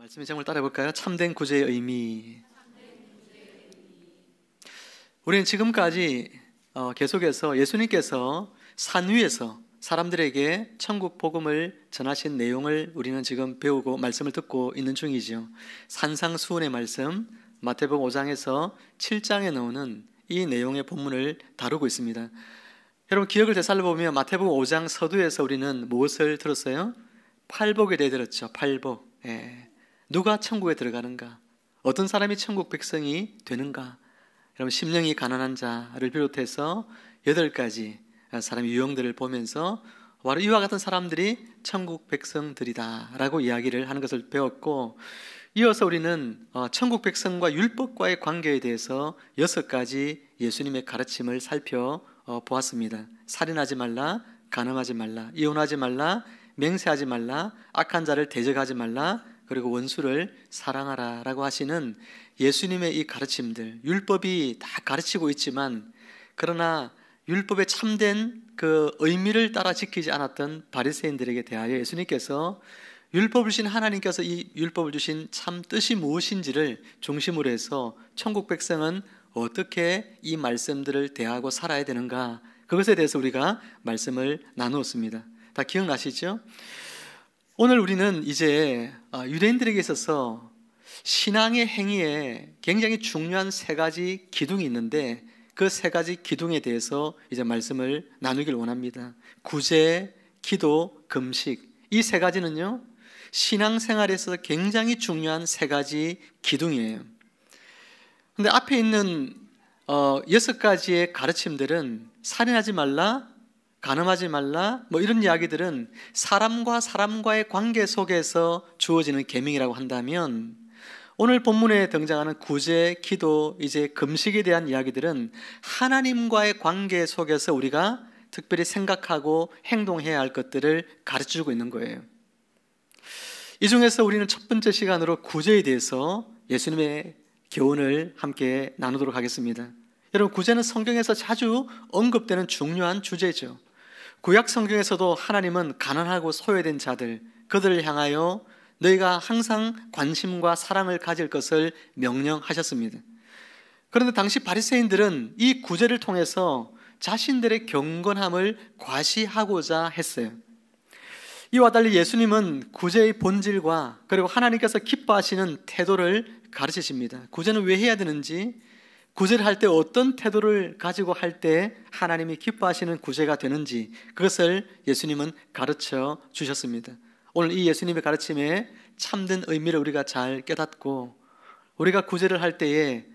말씀의 제목을 따라 볼까요? 참된 구제의 의미. 우리는 지금까지 계속해서 예수님께서 산 위에서 사람들에게 천국 복음을 전하신 내용을 우리는 지금 배우고 말씀을 듣고 있는 중이죠. 산상수훈의 말씀, 마태복음 5장에서 7장에 나오는 이 내용의 본문을 다루고 있습니다. 여러분 기억을 되살려 보면 마태복음 5장 서두에서 우리는 무엇을 들었어요? 팔복에 대해 들었죠. 팔복. 누가 천국에 들어가는가? 어떤 사람이 천국 백성이 되는가? 여러분 심령이 가난한 자를 비롯해서 8가지 사람의 유형들을 보면서 바로 이와 같은 사람들이 천국 백성들이다 라고 이야기를 하는 것을 배웠고, 이어서 우리는 천국 백성과 율법과의 관계에 대해서 6가지 예수님의 가르침을 살펴보았습니다. 살인하지 말라, 간음하지 말라, 이혼하지 말라, 맹세하지 말라, 악한 자를 대적하지 말라, 그리고 원수를 사랑하라 라고 하시는 예수님의 이 가르침들, 율법이 다 가르치고 있지만 그러나 율법의 참된 그 의미를 따라 지키지 않았던 바리새인들에게 대하여 예수님께서 율법을 주신 하나님께서 이 율법을 주신 참 뜻이 무엇인지를 중심으로 해서 천국 백성은 어떻게 이 말씀들을 대하고 살아야 되는가, 그것에 대해서 우리가 말씀을 나누었습니다. 다 기억나시죠? 오늘 우리는 이제 유대인들에게 있어서 신앙의 행위에 굉장히 중요한 3가지 기둥이 있는데 그 3가지 기둥에 대해서 이제 말씀을 나누길 원합니다. 구제, 기도, 금식, 이 3가지는요 신앙생활에서 굉장히 중요한 3가지 기둥이에요. 근데 앞에 있는 6가지의 가르침들은 살인하지 말라, 간음하지 말라, 이런 이야기들은 사람과 사람과의 관계 속에서 주어지는 계명이라고 한다면, 오늘 본문에 등장하는 구제, 기도, 이제 금식에 대한 이야기들은 하나님과의 관계 속에서 우리가 특별히 생각하고 행동해야 할 것들을 가르쳐주고 있는 거예요. 이 중에서 우리는 첫 번째 시간으로 구제에 대해서 예수님의 교훈을 함께 나누도록 하겠습니다. 여러분, 구제는 성경에서 자주 언급되는 중요한 주제죠. 구약 성경에서도 하나님은 가난하고 소외된 자들, 그들을 향하여 너희가 항상 관심과 사랑을 가질 것을 명령하셨습니다. 그런데 당시 바리새인들은 이 구제를 통해서 자신들의 경건함을 과시하고자 했어요. 이와 달리 예수님은 구제의 본질과 그리고 하나님께서 기뻐하시는 태도를 가르치십니다. 구제는 왜 해야 되는지, 구제를 할 때 어떤 태도를 가지고 할 때 하나님이 기뻐하시는 구제가 되는지, 그것을 예수님은 가르쳐 주셨습니다. 오늘 이 예수님의 가르침에 참된 의미를 우리가 잘 깨닫고 우리가 구제를 할 때에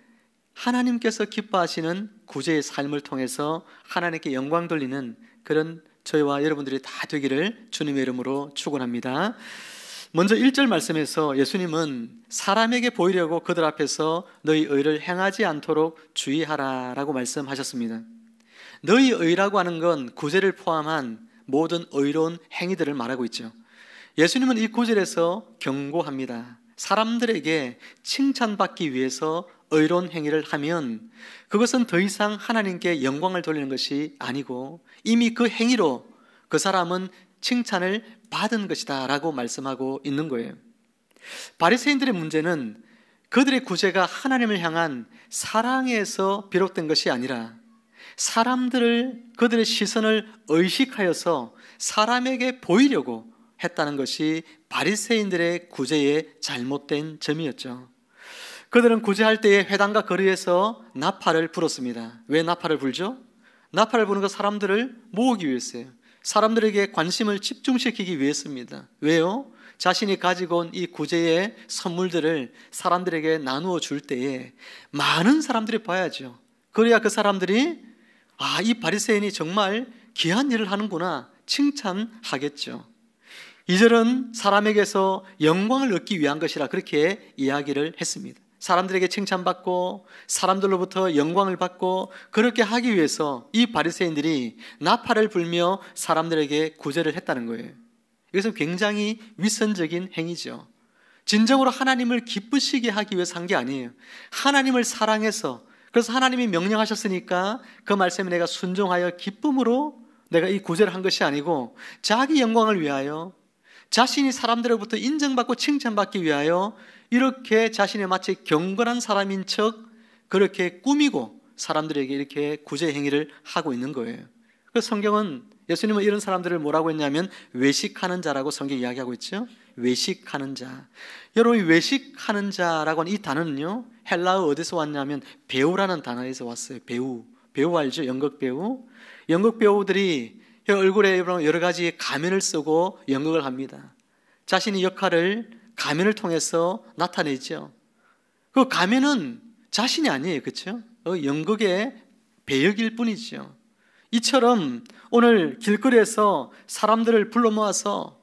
하나님께서 기뻐하시는 구제의 삶을 통해서 하나님께 영광 돌리는 그런 저희와 여러분들이 다 되기를 주님의 이름으로 축원합니다. 먼저 1절 말씀에서 예수님은 사람에게 보이려고 그들 앞에서 너희 의를 행하지 않도록 주의하라 라고 말씀하셨습니다. 너희 의라고 하는 건 구제를 포함한 모든 의로운 행위들을 말하고 있죠. 예수님은 이 구절에서 경고합니다. 사람들에게 칭찬받기 위해서 의로운 행위를 하면 그것은 더 이상 하나님께 영광을 돌리는 것이 아니고 이미 그 행위로 그 사람은 칭찬을 받은 것이다 라고 말씀하고 있는 거예요. 바리새인들의 문제는 그들의 구제가 하나님을 향한 사랑에서 비롯된 것이 아니라 그들의 시선을 의식하여서 사람에게 보이려고 했다는 것이 바리새인들의 구제의 잘못된 점이었죠. 그들은 구제할 때에 회당과 거리에서 나팔을 불었습니다. 왜 나팔을 불죠? 나팔을 부는 건 사람들을 모으기 위해서예요. 사람들에게 관심을 집중시키기 위해서입니다. 왜요? 자신이 가지고 온 이 구제의 선물들을 사람들에게 나누어 줄 때에 많은 사람들이 봐야죠. 그래야 그 사람들이 이 바리새인이 정말 귀한 일을 하는구나 칭찬하겠죠. 2절은 사람에게서 영광을 얻기 위한 것이라 그렇게 이야기를 했습니다. 사람들에게 칭찬받고 사람들로부터 영광을 받고 그렇게 하기 위해서 이 바리새인들이 나팔을 불며 사람들에게 구제를 했다는 거예요. 이것은 굉장히 위선적인 행위죠. 진정으로 하나님을 기쁘시게 하기 위해서 한 게 아니에요. 하나님을 사랑해서, 그래서 하나님이 명령하셨으니까 그 말씀에 내가 순종하여 기쁨으로 내가 이 구제를 한 것이 아니고 자기 영광을 위하여, 자신이 사람들로부터 인정받고 칭찬받기 위하여 이렇게 자신이 마치 경건한 사람인 척 그렇게 꾸미고 사람들에게 이렇게 구제 행위를 하고 있는 거예요. 그래서 성경은, 예수님은 이런 사람들을 뭐라고 했냐면 외식하는 자라고 성경이 이야기하고 있죠. 외식하는 자. 여러분, 외식하는 자라고 하는 이 단어는요, 헬라어 어디서 왔냐면 배우라는 단어에서 왔어요. 배우 알죠? 연극 배우. 연극 배우들이 얼굴에 여러 가지 가면을 쓰고 연극을 합니다. 자신의 역할을 가면을 통해서 나타내죠. 그 가면은 자신이 아니에요. 그렇죠? 연극의 배역일 뿐이죠. 이처럼 오늘 길거리에서 사람들을 불러 모아서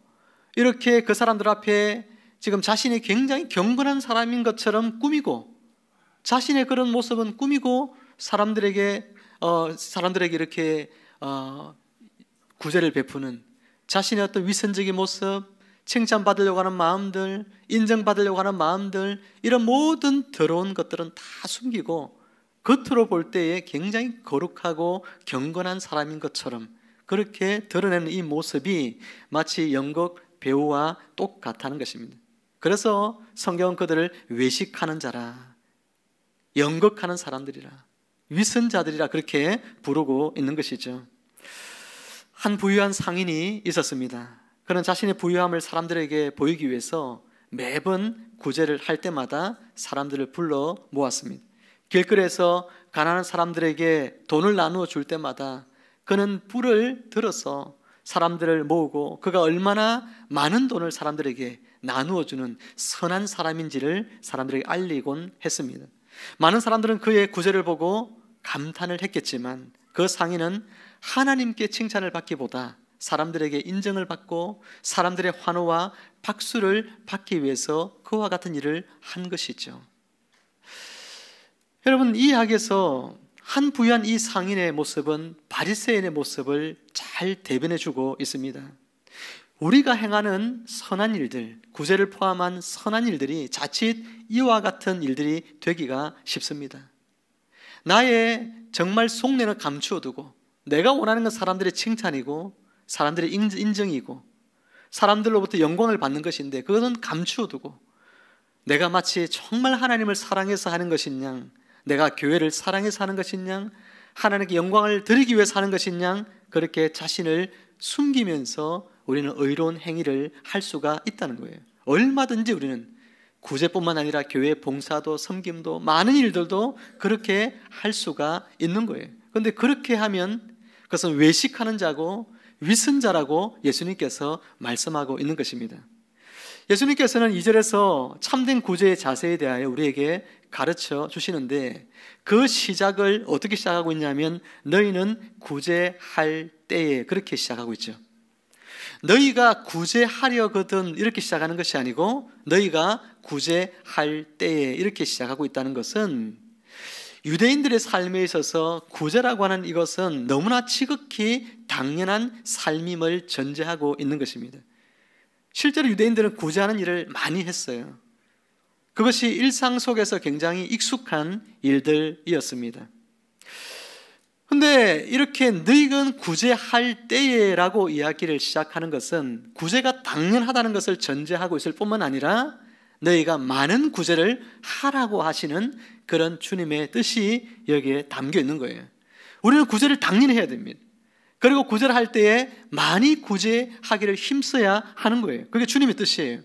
이렇게 그 사람들 앞에 지금 자신이 굉장히 경건한 사람인 것처럼 꾸미고, 자신의 그런 모습은 꾸미고 사람들에게 이렇게 구제를 베푸는, 자신의 어떤 위선적인 모습, 칭찬받으려고 하는 마음들, 인정받으려고 하는 마음들, 이런 모든 더러운 것들은 다 숨기고 겉으로 볼 때에 굉장히 거룩하고 경건한 사람인 것처럼 그렇게 드러내는 이 모습이 마치 연극 배우와 똑같다는 것입니다. 그래서 성경은 그들을 외식하는 자라, 연극하는 사람들이라, 위선자들이라 그렇게 부르고 있는 것이죠. 한 부유한 상인이 있었습니다. 그는 자신의 부유함을 사람들에게 보이기 위해서 매번 구제를 할 때마다 사람들을 불러 모았습니다. 길거리에서 가난한 사람들에게 돈을 나누어 줄 때마다 그는 불을 들어서 사람들을 모으고 그가 얼마나 많은 돈을 사람들에게 나누어 주는 선한 사람인지를 사람들에게 알리곤 했습니다. 많은 사람들은 그의 구제를 보고 감탄을 했겠지만 그 상인은 하나님께 칭찬을 받기보다 사람들에게 인정을 받고 사람들의 환호와 박수를 받기 위해서 그와 같은 일을 한 것이죠. 여러분, 이 이야기에서 한 부유한 이 상인의 모습은 바리새인의 모습을 잘 대변해주고 있습니다. 우리가 행하는 선한 일들, 구제를 포함한 선한 일들이 자칫 이와 같은 일들이 되기가 쉽습니다. 나의 정말 속내는 감추어두고 내가 원하는 건 사람들의 칭찬이고 사람들의 인정이고 사람들로부터 영광을 받는 것인데 그것은 감추어두고 내가 마치 정말 하나님을 사랑해서 하는 것이냐, 내가 교회를 사랑해서 하는 것이냐, 하나님께 영광을 드리기 위해서 하는 것이냐, 그렇게 자신을 숨기면서 우리는 의로운 행위를 할 수가 있다는 거예요. 얼마든지 우리는 구제뿐만 아니라 교회 봉사도 섬김도 많은 일들도 그렇게 할 수가 있는 거예요. 그런데 그렇게 하면 그것은 외식하는 자고 위선자라고 예수님께서 말씀하고 있는 것입니다. 예수님께서는 2절에서 참된 구제의 자세에 대하여 우리에게 가르쳐 주시는데 그 시작을 어떻게 시작하고 있냐면 너희는 구제할 때에 그렇게 시작하고 있죠. 너희가 구제하려거든 이렇게 시작하는 것이 아니고 너희가 구제할 때에 이렇게 시작하고 있다는 것은 유대인들의 삶에 있어서 구제라고 하는 이것은 너무나 지극히 당연한 삶임을 전제하고 있는 것입니다. 실제로 유대인들은 구제하는 일을 많이 했어요. 그것이 일상 속에서 굉장히 익숙한 일들이었습니다. 그런데 이렇게 너희는 구제할 때에라고 이야기를 시작하는 것은 구제가 당연하다는 것을 전제하고 있을 뿐만 아니라 너희가 많은 구제를 하라고 하시는 그런 주님의 뜻이 여기에 담겨 있는 거예요. 우리는 구제를 당연히 해야 됩니다. 그리고 구제를 할 때에 많이 구제하기를 힘써야 하는 거예요. 그게 주님의 뜻이에요.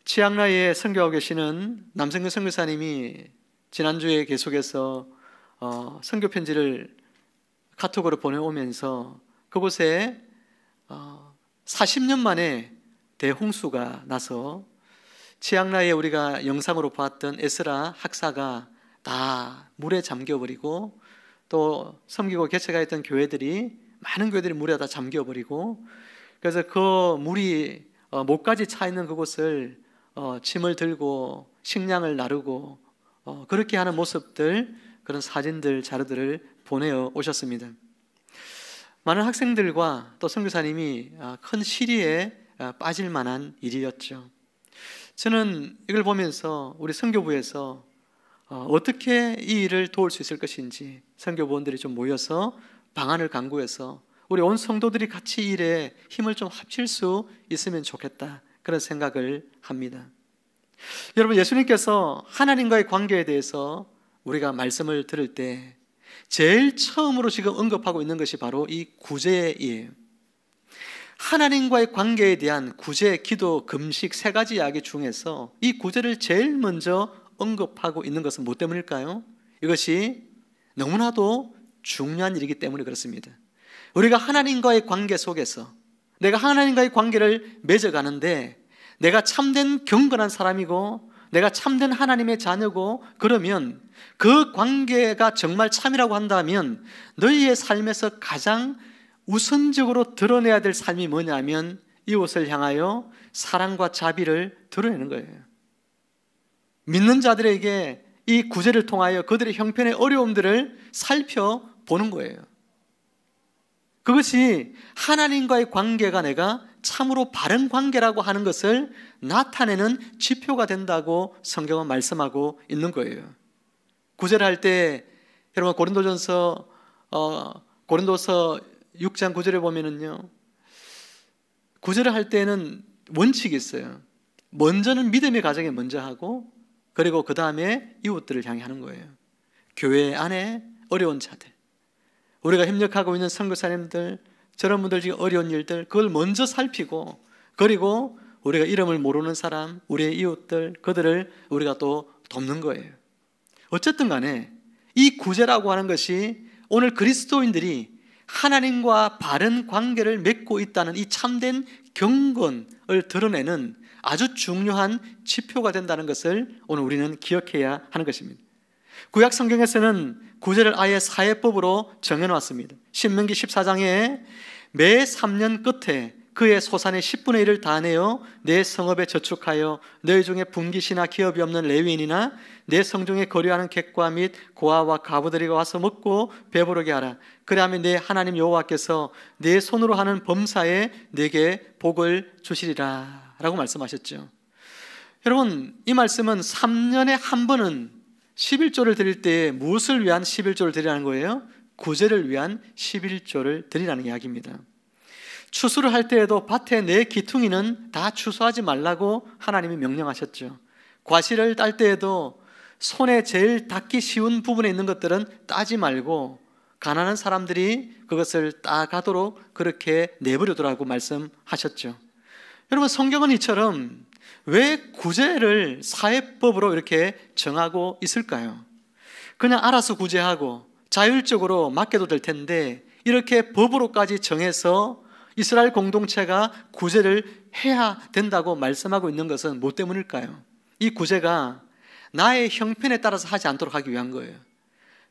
치앙라이에 선교하고 계시는 남성근 선교사님이 지난주에 계속해서 선교 편지를 카톡으로 보내오면서 그곳에 40년 만에 대홍수가 나서 치앙라이에 우리가 영상으로 봤던 에스라 학사가 다 물에 잠겨버리고 또 섬기고 개척하였던 교회들이 많은 교회들이 물에 다 잠겨버리고 그래서 그 물이 목까지 차 있는 그곳을 짐을 들고 식량을 나르고 그렇게 하는 모습들, 그런 사진들, 자료들을 보내어 오셨습니다. 많은 학생들과 또 선교사님이 큰 시리에 빠질 만한 일이었죠. 저는 이걸 보면서 우리 선교부에서 어떻게 이 일을 도울 수 있을 것인지 선교부원들이 좀 모여서 방안을 강구해서 우리 온 성도들이 같이 이 일에 힘을 좀 합칠 수 있으면 좋겠다, 그런 생각을 합니다. 여러분, 예수님께서 하나님과의 관계에 대해서 우리가 말씀을 들을 때 제일 처음으로 지금 언급하고 있는 것이 바로 이 구제예요. 하나님과의 관계에 대한 구제, 기도, 금식 세 가지 이야기 중에서 이 구제를 제일 먼저 언급하고 있는 것은 무엇 때문일까요? 이것이 너무나도 중요한 일이기 때문에 그렇습니다. 우리가 하나님과의 관계 속에서 내가 하나님과의 관계를 맺어가는데 내가 참된 경건한 사람이고 내가 참된 하나님의 자녀고 그러면 그 관계가 정말 참이라고 한다면 너희의 삶에서 가장 우선적으로 드러내야 될 삶이 뭐냐면 이웃을 향하여 사랑과 자비를 드러내는 거예요. 믿는 자들에게 이 구제를 통하여 그들의 형편의 어려움들을 살펴보는 거예요. 그것이 하나님과의 관계가 내가 참으로 바른 관계라고 하는 것을 나타내는 지표가 된다고 성경은 말씀하고 있는 거예요. 구제를 할 때 여러분 고린도서 6장 9절에 보면은요, 구제를 할 때는 원칙이 있어요. 먼저는 믿음의 가정에 먼저 하고 그리고 그 다음에 이웃들을 향해 하는 거예요. 교회 안에 어려운 자들, 우리가 협력하고 있는 선교사님들, 저런 분들 지금 어려운 일들, 그걸 먼저 살피고 그리고 우리가 이름을 모르는 사람, 우리의 이웃들, 그들을 우리가 또 돕는 거예요. 어쨌든 간에 이 구제라고 하는 것이 오늘 그리스도인들이 하나님과 바른 관계를 맺고 있다는 이 참된 경건을 드러내는 아주 중요한 지표가 된다는 것을 오늘 우리는 기억해야 하는 것입니다. 구약 성경에서는 구제를 아예 사회법으로 정해놓았습니다. 신명기 14장에 매 3년 끝에 그의 소산의 10분의 1을 다 내어 내 성읍에 저축하여 너희 중에 분깃이나 기업이 없는 레위인이나 내 성중에 거류하는 객과 및 고아와 가부들이 와서 먹고 배부르게 하라. 그리하면 내 하나님 여호와께서 내 손으로 하는 범사에 내게 복을 주시리라 라고 말씀하셨죠. 여러분, 이 말씀은 3년에 한 번은 11조를 드릴 때 무엇을 위한 11조를 드리라는 거예요? 구제를 위한 11조를 드리라는 이야기입니다. 추수를 할 때에도 밭에 내 기퉁이는 다 추수하지 말라고 하나님이 명령하셨죠. 과실을 딸 때에도 손에 제일 닿기 쉬운 부분에 있는 것들은 따지 말고 가난한 사람들이 그것을 따가도록 그렇게 내버려두라고 말씀하셨죠. 여러분, 성경은 이처럼 왜 구제를 사회법으로 이렇게 정하고 있을까요? 그냥 알아서 구제하고 자율적으로 맡겨도 될 텐데 이렇게 법으로까지 정해서 이스라엘 공동체가 구제를 해야 된다고 말씀하고 있는 것은 무엇 때문일까요? 이 구제가 나의 형편에 따라서 하지 않도록 하기 위한 거예요.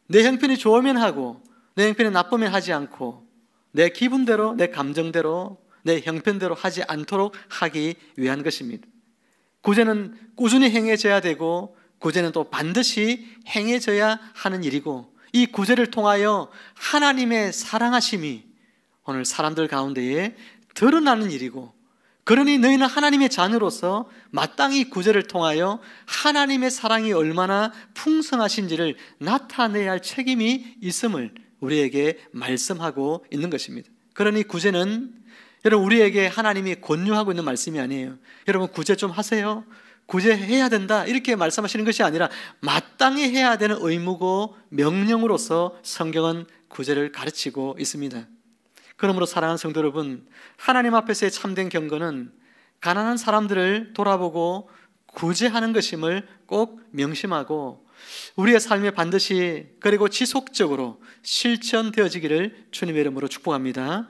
내 형편이 좋으면 하고 내 형편이 나쁘면 하지 않고 내 기분대로, 내 감정대로, 내 형편대로 하지 않도록 하기 위한 것입니다. 구제는 꾸준히 행해져야 되고 구제는 또 반드시 행해져야 하는 일이고 이 구제를 통하여 하나님의 사랑하심이 오늘 사람들 가운데에 드러나는 일이고, 그러니 너희는 하나님의 자녀로서 마땅히 구제를 통하여 하나님의 사랑이 얼마나 풍성하신지를 나타내야 할 책임이 있음을 우리에게 말씀하고 있는 것입니다. 그러니 구제는 여러분 우리에게 하나님이 권유하고 있는 말씀이 아니에요. 여러분 구제 좀 하세요, 구제해야 된다 이렇게 말씀하시는 것이 아니라 마땅히 해야 되는 의무고 명령으로서 성경은 구제를 가르치고 있습니다. 그러므로 사랑하는 성도 여러분, 하나님 앞에서의 참된 경건은 가난한 사람들을 돌아보고 구제하는 것임을 꼭 명심하고 우리의 삶에 반드시 그리고 지속적으로 실천되어지기를 주님의 이름으로 축복합니다.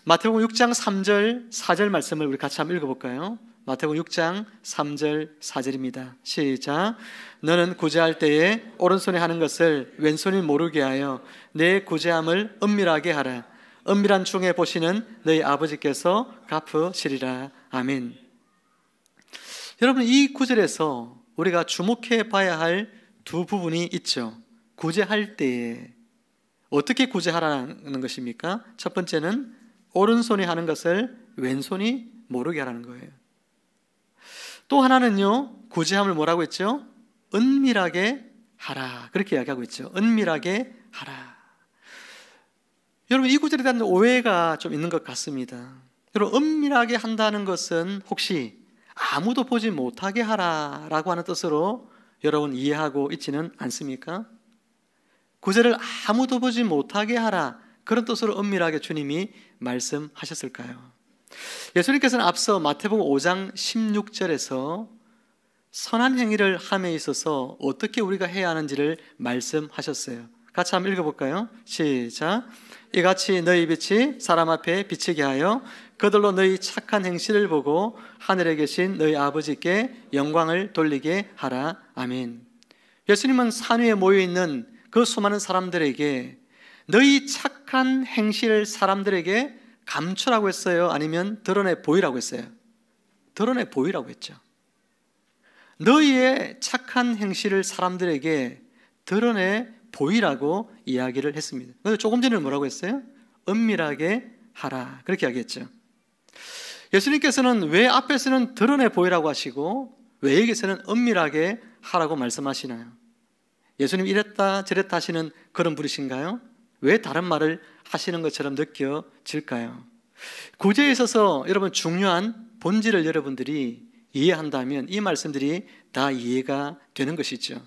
마태복음 6장 3절 4절 말씀을 우리 같이 한번 읽어볼까요? 마태복음 6장 3절 4절입니다. 시작. 너는 구제할 때에 오른손에 하는 것을 왼손이 모르게 하여 내 구제함을 은밀하게 하라. 은밀한 중에 보시는 너희 아버지께서 갚으시리라. 아멘. 여러분, 이 구절에서 우리가 주목해 봐야 할 두 부분이 있죠. 구제할 때에 어떻게 구제하라는 것입니까? 첫 번째는 오른손이 하는 것을 왼손이 모르게 하라는 거예요. 또 하나는요, 구제함을 뭐라고 했죠? 은밀하게 하라, 그렇게 이야기하고 있죠. 은밀하게 하라. 여러분, 이 구절에 대한 오해가 좀 있는 것 같습니다. 여러분, 은밀하게 한다는 것은 혹시 아무도 보지 못하게 하라라고 하는 뜻으로 여러분 이해하고 있지는 않습니까? 구절을 아무도 보지 못하게 하라, 그런 뜻으로 은밀하게 주님이 말씀하셨을까요? 예수님께서는 앞서 마태복음 5장 16절에서 선한 행위를 함에 있어서 어떻게 우리가 해야 하는지를 말씀하셨어요. 같이 한번 읽어볼까요? 시작. 이같이 너희 빛이 사람 앞에 비치게 하여 그들로 너희 착한 행실을 보고 하늘에 계신 너희 아버지께 영광을 돌리게 하라. 아멘. 예수님은 산 위에 모여있는 그 수많은 사람들에게 너희 착한 행실을 사람들에게 감추라고 했어요? 아니면 드러내 보이라고 했어요? 드러내 보이라고 했죠. 너희의 착한 행실을 사람들에게 드러내 보이라고 이야기를 했습니다. 그런데 조금 전에 뭐라고 했어요? 은밀하게 하라, 그렇게 이야기했죠. 예수님께서는 왜 앞에서는 드러내 보이라고 하시고 왜 여기서는 은밀하게 하라고 말씀하시나요? 예수님 이랬다 저랬다 하시는 그런 분이신가요? 왜 다른 말을 하시는 것처럼 느껴질까요? 구제에 있어서 여러분 중요한 본질을 여러분들이 이해한다면 이 말씀들이 다 이해가 되는 것이죠.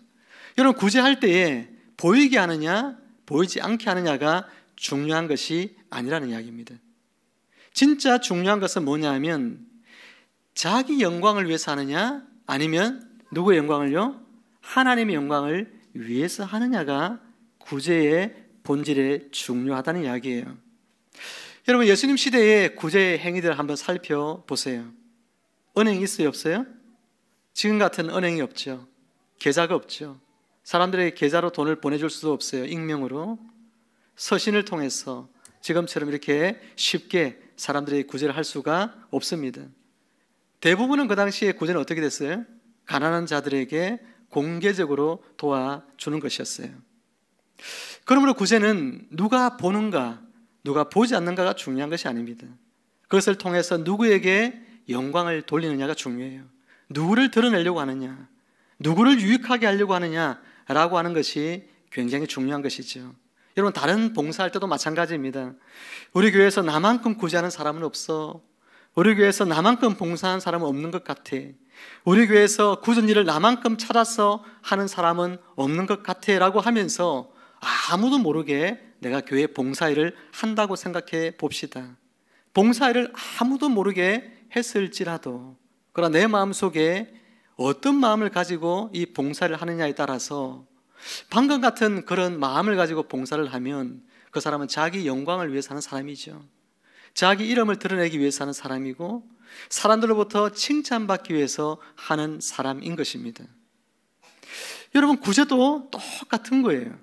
여러분, 구제할 때에 보이게 하느냐 보이지 않게 하느냐가 중요한 것이 아니라는 이야기입니다. 진짜 중요한 것은 뭐냐면 자기 영광을 위해서 하느냐 아니면 누구의 영광을요? 하나님의 영광을 위해서 하느냐가 구제의 본질에 중요하다는 이야기예요. 여러분, 예수님 시대의 구제의 행위들을 한번 살펴보세요. 은행이 있어요, 없어요? 지금 같은 은행이 없죠. 계좌가 없죠. 사람들에게 계좌로 돈을 보내줄 수도 없어요. 익명으로. 서신을 통해서 지금처럼 이렇게 쉽게 사람들에게 구제를 할 수가 없습니다. 대부분은 그 당시에 구제는 어떻게 됐어요? 가난한 자들에게 공개적으로 도와주는 것이었어요. 그러므로 구제는 누가 보는가, 누가 보지 않는가가 중요한 것이 아닙니다. 그것을 통해서 누구에게 영광을 돌리느냐가 중요해요. 누구를 드러내려고 하느냐, 누구를 유익하게 하려고 하느냐라고 하는 것이 굉장히 중요한 것이죠. 여러분, 다른 봉사할 때도 마찬가지입니다. 우리 교회에서 나만큼 구제하는 사람은 없어. 우리 교회에서 나만큼 봉사하는 사람은 없는 것 같아. 우리 교회에서 굳은 일을 나만큼 찾아서 하는 사람은 없는 것 같아 라고 하면서 아무도 모르게 내가 교회 봉사일을 한다고 생각해 봅시다. 봉사일을 아무도 모르게 했을지라도 그러나 내 마음속에 어떤 마음을 가지고 이 봉사를 하느냐에 따라서 방금 같은 그런 마음을 가지고 봉사를 하면 그 사람은 자기 영광을 위해서 하는 사람이죠. 자기 이름을 드러내기 위해서 하는 사람이고 사람들로부터 칭찬받기 위해서 하는 사람인 것입니다. 여러분, 구제도 똑같은 거예요.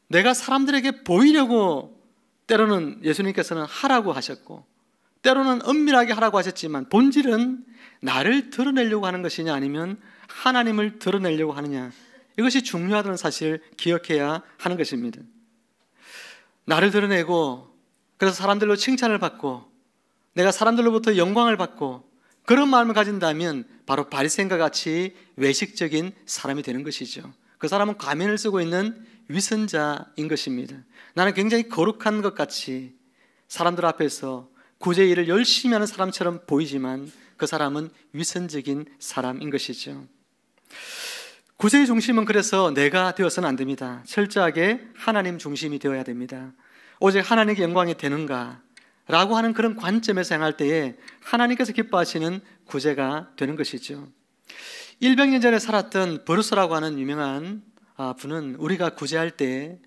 내가 사람들에게 보이려고 때로는 예수님께서는 하라고 하셨고 때로는 은밀하게 하라고 하셨지만 본질은 나를 드러내려고 하는 것이냐 아니면 하나님을 드러내려고 하느냐, 이것이 중요하다는 사실을 기억해야 하는 것입니다. 나를 드러내고 그래서 사람들로 칭찬을 받고 내가 사람들로부터 영광을 받고 그런 마음을 가진다면 바로 바리새인과 같이 외식적인 사람이 되는 것이죠. 그 사람은 가면을 쓰고 있는 위선자인 것입니다. 나는 굉장히 거룩한 것 같이 사람들 앞에서 구제 일을 열심히 하는 사람처럼 보이지만 그 사람은 위선적인 사람인 것이죠. 구제의 중심은 그래서 내가 되어서는 안 됩니다. 철저하게 하나님 중심이 되어야 됩니다. 오직 하나님께 영광이 되는가 라고 하는 그런 관점에서 행할 때에 하나님께서 기뻐하시는 구제가 되는 것이죠. 100년 전에 살았던 버루스라고 하는 유명한 분은 우리가 구제할 때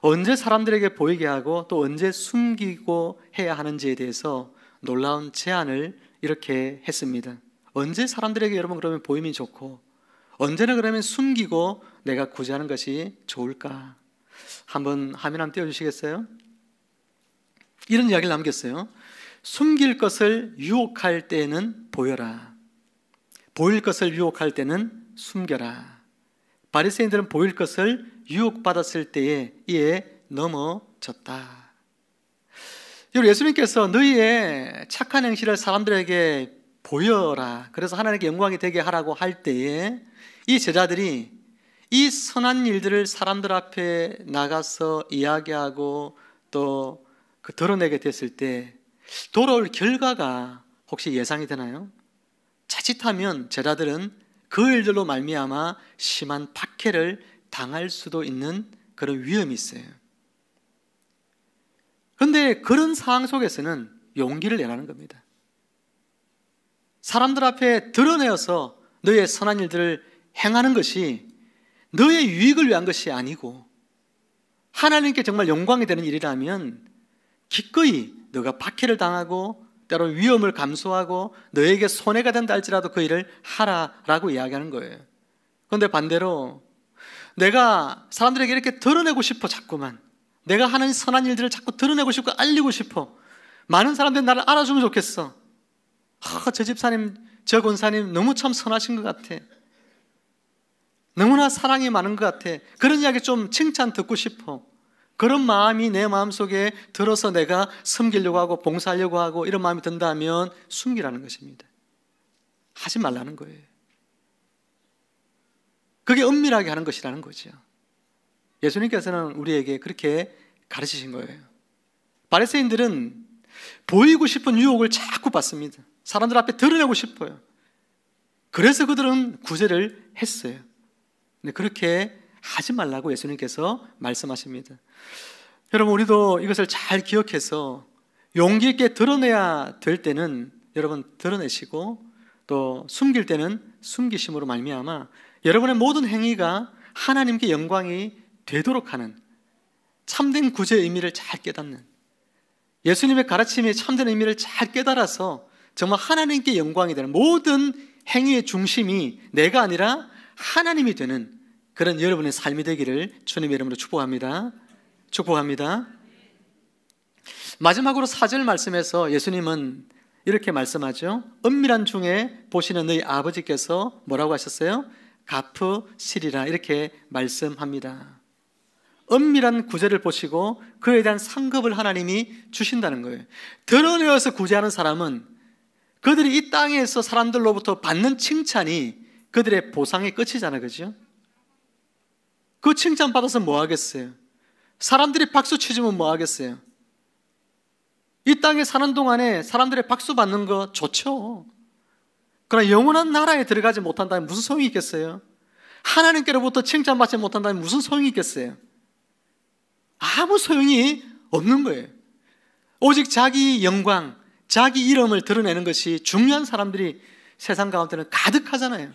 언제 사람들에게 보이게 하고 또 언제 숨기고 해야 하는지에 대해서 놀라운 제안을 이렇게 했습니다. 언제 사람들에게 여러분 그러면 보임이 좋고 언제나 그러면 숨기고 내가 구제하는 것이 좋을까? 한번 화면 한번 띄워주시겠어요? 이런 이야기를 남겼어요. 숨길 것을 유혹할 때는 보여라. 보일 것을 유혹할 때는 숨겨라. 바리새인들은 보일 것을 유혹받았을 때에 이에 넘어졌다. 예수님께서 너희의 착한 행실을 사람들에게 보여라. 그래서 하나님께 영광이 되게 하라고 할 때에 이 제자들이 이 선한 일들을 사람들 앞에 나가서 이야기하고 또 그 드러내게 됐을 때 돌아올 결과가 혹시 예상이 되나요? 자칫하면 제자들은 그 일들로 말미암아 심한 박해를 당할 수도 있는 그런 위험이 있어요. 그런데 그런 상황 속에서는 용기를 내라는 겁니다. 사람들 앞에 드러내어서 너의 선한 일들을 행하는 것이 너의 유익을 위한 것이 아니고 하나님께 정말 영광이 되는 일이라면 기꺼이 너가 박해를 당하고 때로는 위험을 감수하고 너에게 손해가 된다 할지라도 그 일을 하라라고 이야기하는 거예요. 그런데 반대로 내가 사람들에게 이렇게 드러내고 싶어 자꾸만 내가 하는 선한 일들을 자꾸 드러내고 싶고 알리고 싶어 많은 사람들이 나를 알아주면 좋겠어. 저 집사님 저 권사님 너무 참 선하신 것 같아. 너무나 사랑이 많은 것 같아. 그런 이야기 좀 칭찬 듣고 싶어. 그런 마음이 내 마음속에 들어서 내가 섬기려고 하고 봉사하려고 하고 이런 마음이 든다면 숨기라는 것입니다. 하지 말라는 거예요. 그게 은밀하게 하는 것이라는 거죠. 예수님께서는 우리에게 그렇게 가르치신 거예요. 바리새인들은 보이고 싶은 유혹을 자꾸 받습니다. 사람들 앞에 드러내고 싶어요. 그래서 그들은 구제를 했어요. 근데 그렇게 하지 말라고 예수님께서 말씀하십니다. 여러분, 우리도 이것을 잘 기억해서 용기 있게 드러내야 될 때는 여러분 드러내시고 또 숨길 때는 숨기심으로 말미암아 여러분의 모든 행위가 하나님께 영광이 되도록 하는 참된 구제의 의미를 잘 깨닫는, 예수님의 가르침이 참된 의미를 잘 깨달아서 정말 하나님께 영광이 되는 모든 행위의 중심이 내가 아니라 하나님이 되는 그런 여러분의 삶이 되기를 주님의 이름으로 축복합니다. 축복합니다. 마지막으로 4절 말씀에서 예수님은 이렇게 말씀하죠. 은밀한 중에 보시는 너희 아버지께서 뭐라고 하셨어요? 갚으시리라 이렇게 말씀합니다. 은밀한 구제를 보시고 그에 대한 상급을 하나님이 주신다는 거예요. 드러내어서 구제하는 사람은 그들이 이 땅에서 사람들로부터 받는 칭찬이 그들의 보상의 끝이잖아요. 그죠? 그 칭찬 받아서 뭐 하겠어요? 사람들이 박수 치주면 뭐 하겠어요? 이 땅에 사는 동안에 사람들의 박수 받는 거 좋죠. 그러나 영원한 나라에 들어가지 못한다면 무슨 소용이 있겠어요? 하나님께로부터 칭찬받지 못한다면 무슨 소용이 있겠어요? 아무 소용이 없는 거예요. 오직 자기 영광, 자기 이름을 드러내는 것이 중요한 사람들이 세상 가운데는 가득하잖아요.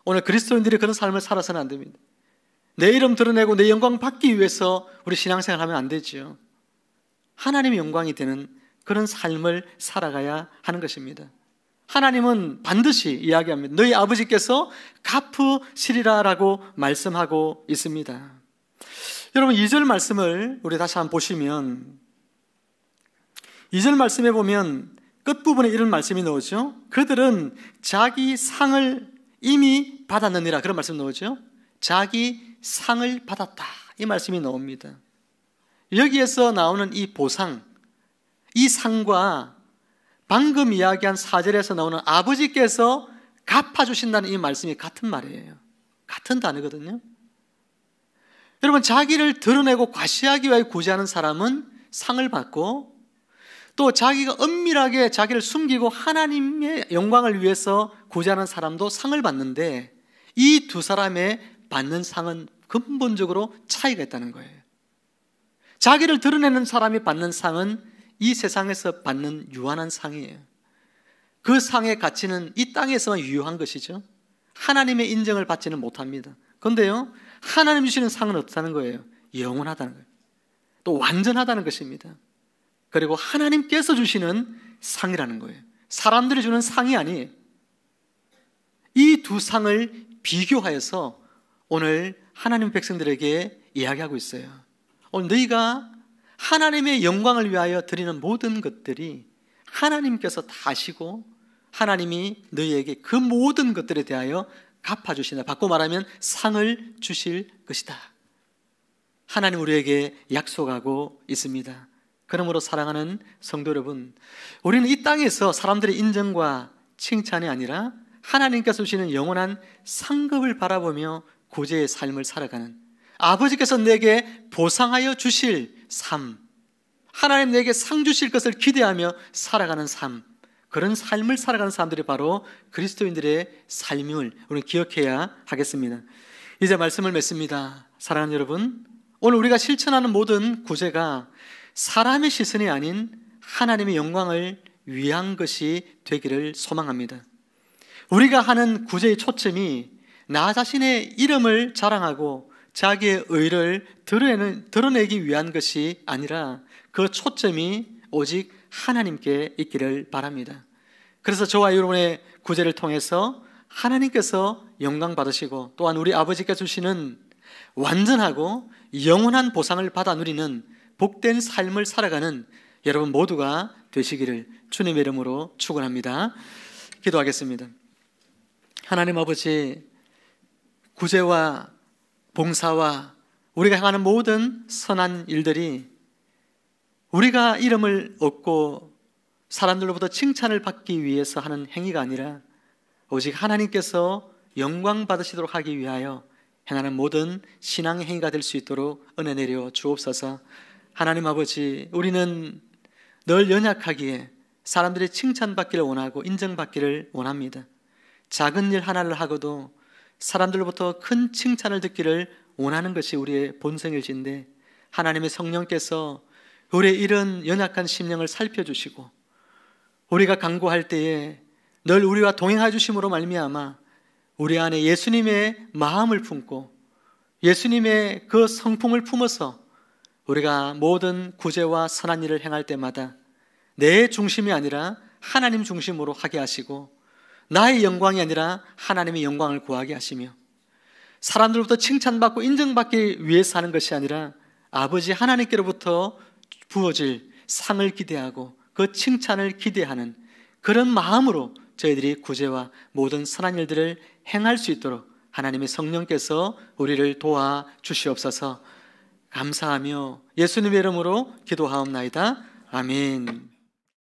오늘 그리스도인들이 그런 삶을 살아서는 안 됩니다. 내 이름 드러내고 내 영광 받기 위해서 우리 신앙생활 하면 안 되죠. 하나님의 영광이 되는 그런 삶을 살아가야 하는 것입니다. 하나님은 반드시 이야기합니다. 너희 아버지께서 갚으시리라라고 말씀하고 있습니다. 여러분 2절 말씀을 우리 다시 한번 보시면 2절 말씀에 보면 끝부분에 이런 말씀이 나오죠. 그들은 자기 상을 이미 받았느니라 그런 말씀 나오죠. 자기 상을 받았다 이 말씀이 나옵니다. 여기에서 나오는 이 보상, 이 상과 방금 이야기한 4절에서 나오는 아버지께서 갚아주신다는 이 말씀이 같은 말이에요. 같은 단어거든요. 여러분 자기를 드러내고 과시하기 위해 구제하는 사람은 상을 받고 또 자기가 은밀하게 자기를 숨기고 하나님의 영광을 위해서 구제하는 사람도 상을 받는데 이 두 사람의 받는 상은 근본적으로 차이가 있다는 거예요. 자기를 드러내는 사람이 받는 상은 이 세상에서 받는 유한한 상이에요. 그 상의 가치는 이 땅에서만 유효한 것이죠. 하나님의 인정을 받지는 못합니다. 그런데요, 하나님 주시는 상은 어떻다는 거예요? 영원하다는 거예요. 또 완전하다는 것입니다. 그리고 하나님께서 주시는 상이라는 거예요. 사람들이 주는 상이 아니에요. 이 두 상을 비교하여서 오늘 하나님 백성들에게 이야기하고 있어요. 오늘 너희가 하나님의 영광을 위하여 드리는 모든 것들이 하나님께서 다 아시고 하나님이 너희에게 그 모든 것들에 대하여 갚아주신다. 바꿔 말하면 상을 주실 것이다. 하나님 우리에게 약속하고 있습니다. 그러므로 사랑하는 성도 여러분, 우리는 이 땅에서 사람들의 인정과 칭찬이 아니라 하나님께서 주시는 영원한 상급을 바라보며 구제의 삶을 살아가는 아버지께서 내게 보상하여 주실 삶, 하나님 내게 상 주실 것을 기대하며 살아가는 삶, 그런 삶을 살아가는 사람들이 바로 그리스도인들의 삶임을 우리는 기억해야 하겠습니다. 이제 말씀을 맺습니다. 사랑하는 여러분, 오늘 우리가 실천하는 모든 구제가 사람의 시선이 아닌 하나님의 영광을 위한 것이 되기를 소망합니다. 우리가 하는 구제의 초점이 나 자신의 이름을 자랑하고 자기의 의를 드러내기 위한 것이 아니라 그 초점이 오직 하나님께 있기를 바랍니다. 그래서 저와 여러분의 구제를 통해서 하나님께서 영광 받으시고 또한 우리 아버지께서 주시는 완전하고 영원한 보상을 받아 누리는 복된 삶을 살아가는 여러분 모두가 되시기를 주님의 이름으로 축원합니다. 기도하겠습니다. 하나님 아버지, 구제와 봉사와 우리가 행하는 모든 선한 일들이 우리가 이름을 얻고 사람들로부터 칭찬을 받기 위해서 하는 행위가 아니라 오직 하나님께서 영광 받으시도록 하기 위하여 행하는 모든 신앙의 행위가 될 수 있도록 은혜 내려 주옵소서. 하나님 아버지, 우리는 늘 연약하기에 사람들이 칭찬받기를 원하고 인정받기를 원합니다. 작은 일 하나를 하고도 사람들로부터 큰 칭찬을 듣기를 원하는 것이 우리의 본성일진데 하나님의 성령께서 우리의 이런 연약한 심령을 살펴주시고 우리가 간구할 때에 늘 우리와 동행해 주심으로 말미암아 우리 안에 예수님의 마음을 품고 예수님의 그 성품을 품어서 우리가 모든 구제와 선한 일을 행할 때마다 내 중심이 아니라 하나님 중심으로 하게 하시고 나의 영광이 아니라 하나님의 영광을 구하게 하시며 사람들로부터 칭찬받고 인정받기 위해서 하는 것이 아니라 아버지 하나님께로부터 부어질 상을 기대하고 그 칭찬을 기대하는 그런 마음으로 저희들이 구제와 모든 선한 일들을 행할 수 있도록 하나님의 성령께서 우리를 도와주시옵소서. 감사하며 예수님의 이름으로 기도하옵나이다. 아멘.